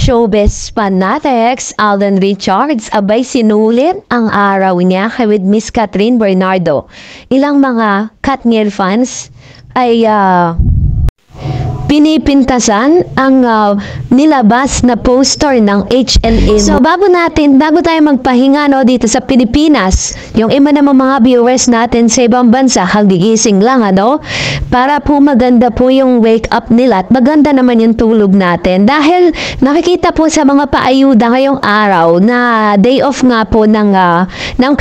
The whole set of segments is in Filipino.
showbiz fanatics, Alden Richards, abay sinulit ang araw niya kay with Miss Catherine Bernardo. Ilang mga Katniel fans ay pinipintasan ang nilabas na poster ng HLA. So, bago tayo magpahinga dito sa Pilipinas, yung iba namang mga viewers natin sa ibang bansa, hagigising lang, para po maganda po yung wake up nila at maganda naman yung tulog natin. Dahil nakikita po sa mga paayuda ngayong araw na day off nga po ng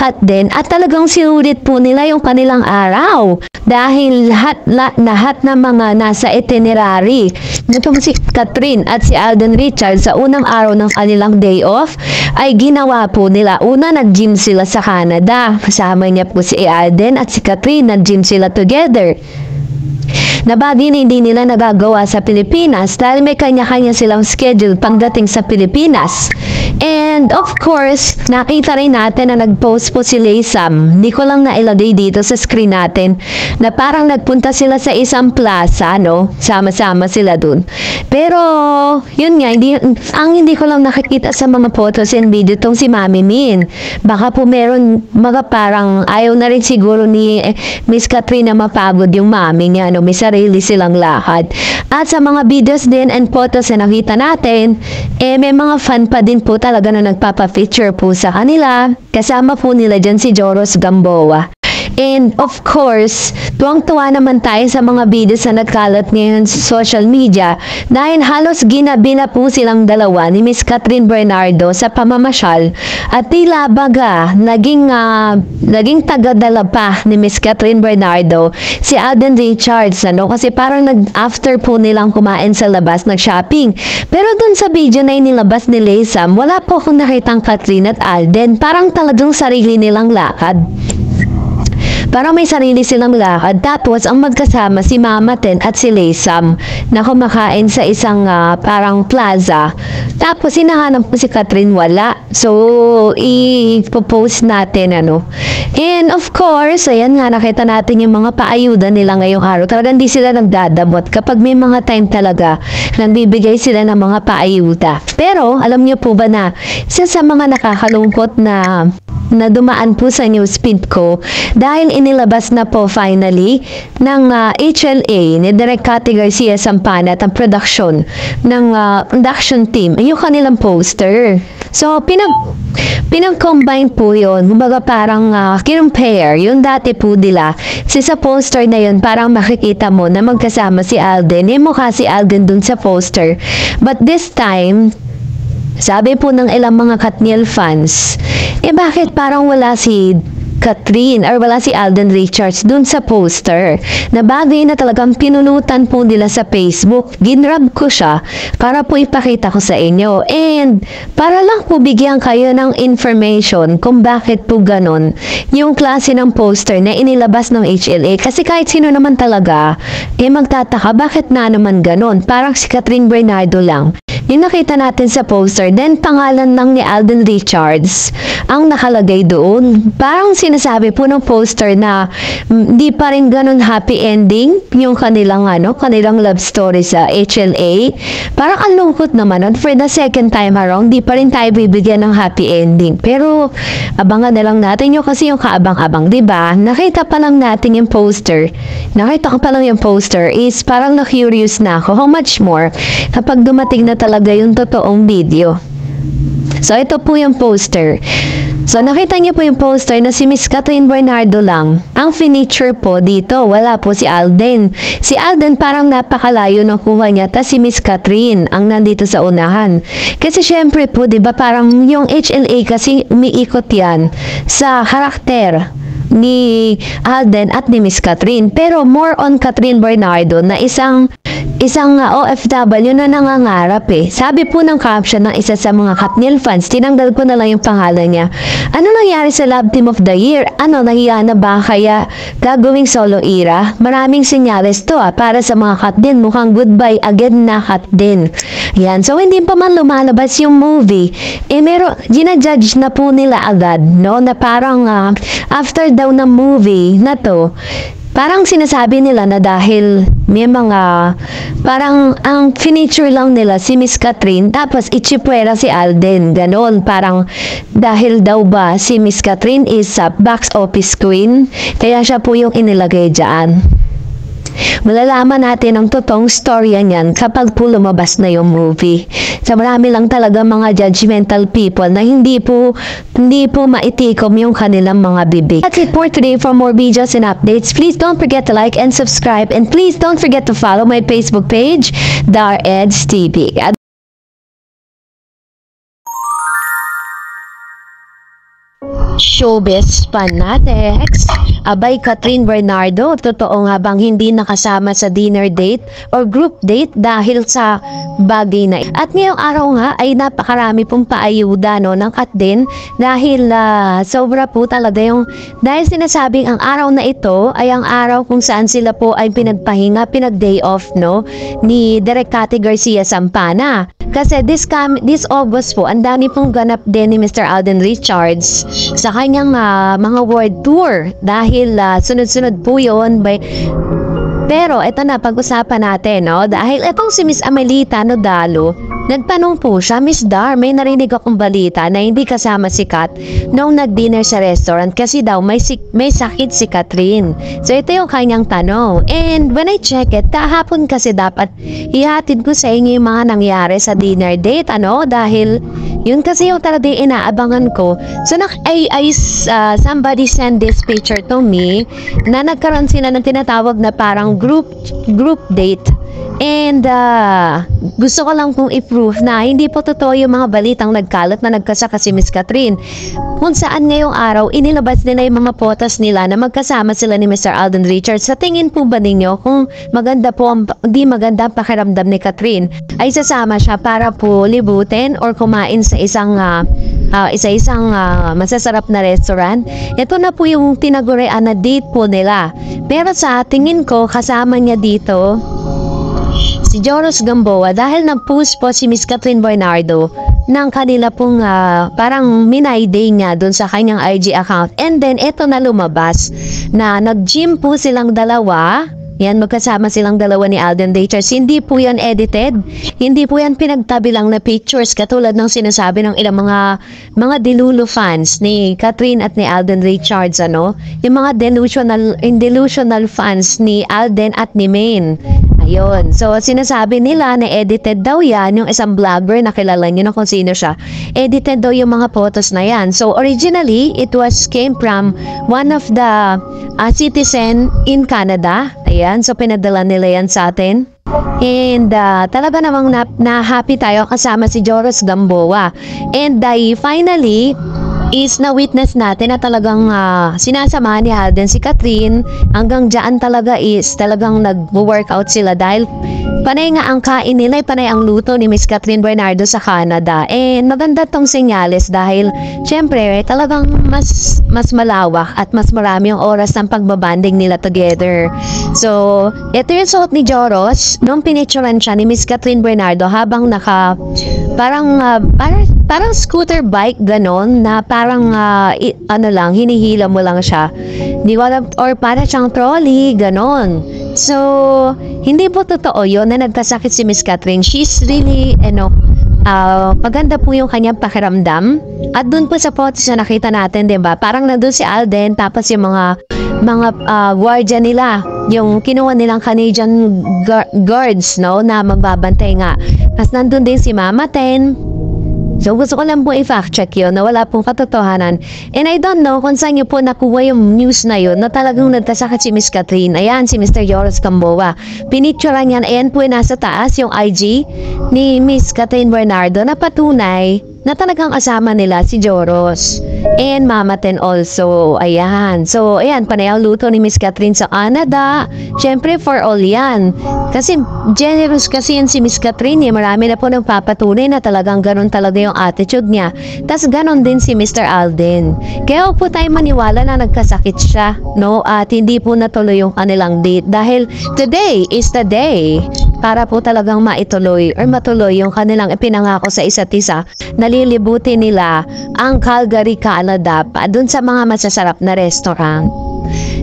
cut din at talagang sinulit po nila yung kanilang araw. Dahil lahat ng mga nasa itinerary nitong si Catherine at si Alden Richards sa unang araw ng kanilang day off ay ginawa po nila. Una, nag-gym sila sa Canada. Kasama niya po si Alden at si Catherine, nag-gym sila together. Na bagay na hindi nila nagagawa sa Pilipinas dahil may kanya-kanya silang schedule pagdating sa Pilipinas. And of course, nakita rin natin na nag-post po si Laysam. Hindi ko lang nailagay dito sa screen natin na parang nagpunta sila sa isang plaza, sama-sama sila dun. Pero, yun nga, hindi ko lang nakikita sa mga photos and video tong si Mami Min. Baka po meron mga parang ayaw na rin siguro ni Miss Catherine na mapagod yung mami niya, may sarili silang lakad. At sa mga videos din and photos na nakita natin, may mga fan pa din po talaga na nagpapa-feature po sa kanila. Kasama po nila dyan si Joros Gamboa. And of course, tuwang-tuwa naman tayo sa mga videos na nagkalat ngayon sa social media dahil halos ginabi na po silang dalawa ni Miss Catherine Bernardo sa pamamasyal at tila baga naging tagadala pa ni Miss Catherine Bernardo si Alden Richards kasi parang after po nilang kumain sa labas nag-shopping. Pero dun sa video na inilabas ni Laysam, wala po akong nakitang Catherine at Alden, parang talagang sarili nilang lakad. Parang may sarili silang lakad. Tapos, ang magkasama si Mama Ten at si Laysam na kumakain sa isang parang plaza. Tapos, hinahanap ko si Catherine, wala. So, i-post natin, And of course, ayan nga, nakita natin yung mga paayuda nila ngayong araw. Talagang hindi sila nagdadamot. Kapag may mga time talaga, nagbibigay sila ng mga paayuda. Pero, alam niyo po ba na, isa sa mga nakakalungkot na dumaan po sa newsfeed ko dahil inilabas na po finally ng HLA ni Direk Cathy Garcia Sampana at ang production ng production team yung kanilang poster. So, pinag-combine po yun. Kumbaga parang kinumpare yung dati po nila. Sa poster na yun, parang makikita mo na magkasama si Alden. Mukha si Alden dun sa poster. But this time, sabi po ng ilang mga Katniel fans, bakit parang wala si Catherine or wala si Alden Richards dun sa poster? Na bagay na talagang pinunutan po nila sa Facebook. Ginrab ko siya para po ipakita ko sa inyo. And para lang po bigyan kayo ng information kung bakit po ganon yung klase ng poster na inilabas ng HLA. Kasi kahit sino naman talaga, magtataka bakit na naman ganon. Parang si Catherine Bernardo lang yung nakita natin sa poster, then pangalan lang ni Alden Richards ang nakalagay doon. Parang sinasabi po ng poster na hindi pa rin ganun happy ending yung kanilang love story sa HLA. Parang ang lungkot naman. And for the second time around, di pa rin tayo bibigyan ng happy ending. Pero abangan na lang natin yung kasi yung kaabang-abang, diba? Nakita pa lang natin yung poster. Nakita ko pa lang yung poster is parang na-curious na ako. How much more kapag dumating na talaga yung totoong video. So, ito po yung poster. So, nakita niyo po yung poster na si Miss Catherine Bernardo lang. Ang furniture po dito, wala po si Alden. Si Alden parang napakalayo ng kuha niya, tas si Miss Catherine ang nandito sa unahan. Kasi syempre po, diba, parang yung HLA kasi umiikot yan sa karakter ni Alden at ni Miss Catherine. Pero more on Catherine Bernardo na isang OFW na nangangarap Sabi po ng caption ng isa sa mga Katniel fans, tinanggal ko na lang yung pangalan niya. Ano nangyari sa Love Team of the Year? Nahiya na ba kaya gagawing solo era? Maraming senyales to para sa mga Katniel. Mukhang goodbye again na Katniel. Yan. So, hindi pa man lumalabas yung movie. Ginajudge na po nila agad, na parang after daw ng movie na to, Parang sinasabi nila na dahil may mga, parang ang finiture lang nila si Miss Catherine, tapos ichipwera si Alden, ganon. Parang dahil daw ba si Miss Catherine is a box office queen, kaya siya po yung inilagay dyan. Malalaman natin ang totoong storya niyan kapag po lumabas na yung movie. So marami lang talaga mga judgmental people na hindi po maitikom yung kanilang mga bibig. That's it for today. For more videos and updates, please don't forget to like and subscribe, and please don't forget to follow my Facebook page, Dar Eds TV. Showbiz fanatics. Abay, Catherine Bernardo, totoo nga bang hindi nakasama sa dinner date or group date dahil sa bagay na? At ngayong araw nga ay napakarami pong paayuda ng kat din dahil sobra po talaga yung, dahil sinasabing ang araw na ito ay ang araw kung saan sila po ay pinagpahinga, pinag-day off ni Direk Cathy Garcia Sampana. Kasi this August po, ang dami pong ganap din ni Mr. Alden Richards sa kanyang mga world tour dahil sunod-sunod po yun. Pero ito na, pag-usapan natin, dahil itong si Miss Amelita Nodalo, nagtanong po siya, Miss Dar, may narinig akong balita na hindi kasama si Kat nung nag-dinner sa restaurant kasi daw may sakit si Catherine. So ito yung kanyang tanong. And when I check it, kahapon kasi dapat ihatid ko sa inyo yung mga nangyari sa dinner date, dahil yun kasi yung talaga inaabangan ko. So somebody send this picture to me na nagkaroon sila ng tinatawag na parang group date. And gusto ko lang kung i-proof na hindi po totoo yung mga balitang nagkalat na nagkasaka si Miss Catherine. Kung saan ngayong araw, inilabas nila yung mga photos nila na magkasama sila ni Mr. Alden Richards. Sa tingin po ba ninyo kung maganda po, di maganda ang pakiramdam ni Catherine, ay sasama siya para po libutin or kumain sa isang masasarap na restaurant? Ito na po yung tinagurian na date po nila. Pero sa tingin ko, kasama niya dito si Joros Gamboa dahil nag-post po si Miss Catherine Bernardo ng kanila pong parang minay day niya doon sa kanyang IG account. And then ito na lumabas na nag-gym po silang dalawa. Yan, magkasama silang dalawa ni Alden Richards. Hindi po yan edited. Hindi po yan pinagtabi lang na pictures katulad ng sinasabi ng ilang mga delulu fans ni Catherine at ni Alden Richards, yung mga delusional fans ni Alden at ni Maine. Ayun. So, sinasabi nila na edited daw yan, yung isang vlogger na kilala nyo na kung sino siya. Edited daw yung mga photos na yan. So, originally, it came from one of the citizen in Canada. Ayan. So, pinadala nila yan sa atin. And talaga namang na-happy tayo kasama si Joros Gamboa. And finally, is na-witness natin na talagang sinasama ni Alden si Catherine. Hanggang dyan talaga is talagang nag-workout sila dahil panay nga ang kain nila, panay ang luto ni Miss Catherine Bernardo sa Canada. And maganda tong senyales dahil syempre talagang mas malawak at mas marami yung oras ng pagbabanding nila together. So, ito yung suot ni Joros nung pinicturean siya ni Miss Catherine Bernardo habang parang scooter bike ganon na parang hinihila mo lang siya. Di ko alam, or para siyang trolley, ganon. So, hindi po totoo yun na nagkasakit si Miss Catherine. She's really, maganda po yung kanyang pakiramdam. At dun po sa photos na nakita natin, diba? Parang nandun si Alden, tapos yung mga guardian nila, yung kinuha nilang Canadian guards, na magbabantay nga. Tapos nandun din si Mama Ten. So, gusto ko lang po i-fact check yun na wala pong katotohanan. And I don't know kung saan nyo po nakuha yung news na yun na talagang nagkasakit si Miss Catherine. Ayan, si Mr. Joros Gamboa. Pinicturean niyan, ayan po nasa taas yung IG ni Miss Catherine Bernardo na patunay na talagang asama nila si Joros and Mama Ten also. Ayan. So, ayan, panay ang luto ni Miss Catherine sa Canada. Siyempre, for all yan. Kasi, generous kasi yan si Miss Catherine. Marami na po nagpapatunay na talagang ganun talaga yung attitude niya. Tas ganun din si Mr. Alden. Kaya po tayo maniwala na nagkasakit siya, at hindi po natuloy yung kanilang date. Dahil today is the day para po talagang maituloy or matuloy yung kanilang ipinangako sa isa't isa. Nalilibutin nila ang Calgary, Canada dun sa mga masasarap na restaurant.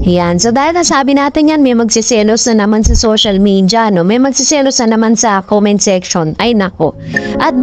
Yan. So dahil nasabi natin yan, may magsiselos na naman sa social media, no? May magsiselos na naman sa comment section. Ay nako. At